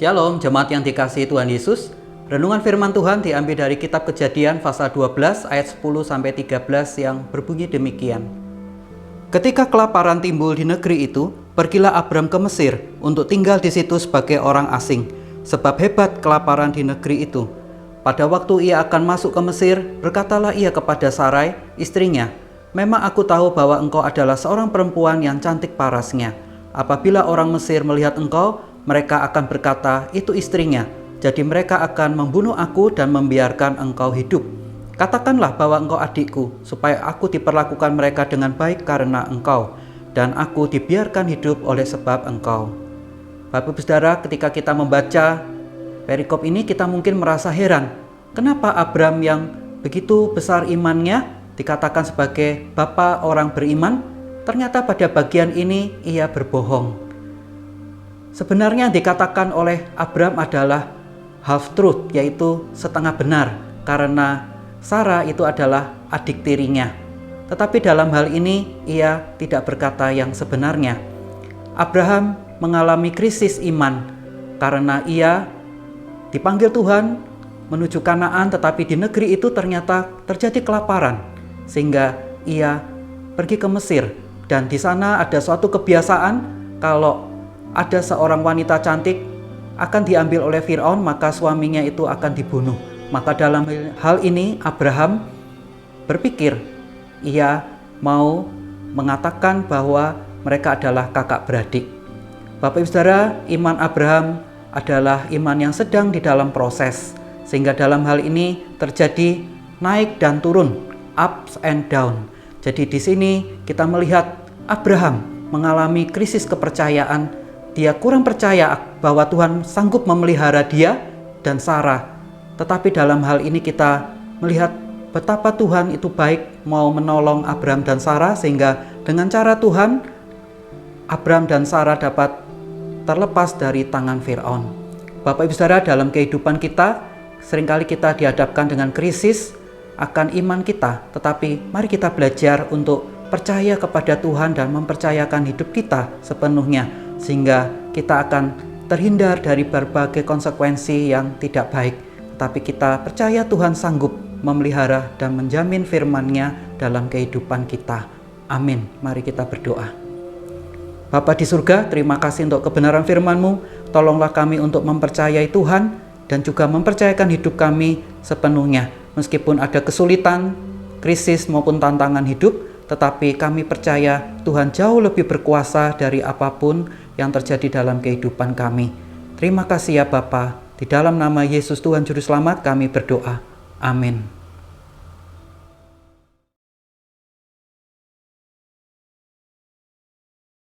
Shalom jemaat yang dikasihi Tuhan Yesus. Renungan firman Tuhan diambil dari kitab Kejadian pasal 12 ayat 10-13 yang berbunyi demikian. Ketika kelaparan timbul di negeri itu, pergilah Abram ke Mesir untuk tinggal di situ sebagai orang asing, sebab hebat kelaparan di negeri itu. Pada waktu ia akan masuk ke Mesir, berkatalah ia kepada Sarai, istrinya, "Memang aku tahu bahwa engkau adalah seorang perempuan yang cantik parasnya. Apabila orang Mesir melihat engkau, mereka akan berkata, itu istrinya. Jadi mereka akan membunuh aku dan membiarkan engkau hidup. Katakanlah bahwa engkau adikku, supaya aku diperlakukan mereka dengan baik karena engkau, dan aku dibiarkan hidup oleh sebab engkau." Bapak Ibu Saudara, ketika kita membaca perikop ini, kita mungkin merasa heran. Kenapa Abram yang begitu besar imannya dikatakan sebagai bapa orang beriman, ternyata pada bagian ini ia berbohong. Sebenarnya yang dikatakan oleh Abram adalah half truth, yaitu setengah benar, karena Sarah itu adalah adik tirinya. Tetapi dalam hal ini ia tidak berkata yang sebenarnya. Abraham mengalami krisis iman karena ia dipanggil Tuhan menuju Kanaan, tetapi di negeri itu ternyata terjadi kelaparan, sehingga ia pergi ke Mesir. Dan di sana ada suatu kebiasaan, kalau ada seorang wanita cantik akan diambil oleh Firaun, maka suaminya itu akan dibunuh. Maka dalam hal ini Abraham berpikir, ia mau mengatakan bahwa mereka adalah kakak beradik. Bapak Ibu Saudara, iman Abraham adalah iman yang sedang di dalam proses, sehingga dalam hal ini terjadi naik dan turun, ups and down. Jadi di sini kita melihat Abraham mengalami krisis kepercayaan. Dia kurang percaya bahwa Tuhan sanggup memelihara dia dan Sarah. Tetapi dalam hal ini kita melihat betapa Tuhan itu baik, mau menolong Abram dan Sarah, sehingga dengan cara Tuhan, Abram dan Sarah dapat terlepas dari tangan Firaun. Bapak Ibu Saudara, dalam kehidupan kita, seringkali kita dihadapkan dengan krisis akan iman kita. Tetapi mari kita belajar untuk percaya kepada Tuhan dan mempercayakan hidup kita sepenuhnya, sehingga kita akan terhindar dari berbagai konsekuensi yang tidak baik. Tapi kita percaya Tuhan sanggup memelihara dan menjamin firman-Nya dalam kehidupan kita. Amin. Mari kita berdoa. Bapa di surga, terima kasih untuk kebenaran firman-Mu. Tolonglah kami untuk mempercayai Tuhan dan juga mempercayakan hidup kami sepenuhnya. Meskipun ada kesulitan, krisis maupun tantangan hidup, tetapi kami percaya Tuhan jauh lebih berkuasa dari apapun yang terjadi dalam kehidupan kami. Terima kasih ya Bapa. Di dalam nama Yesus Tuhan Juru Selamat kami berdoa. Amin.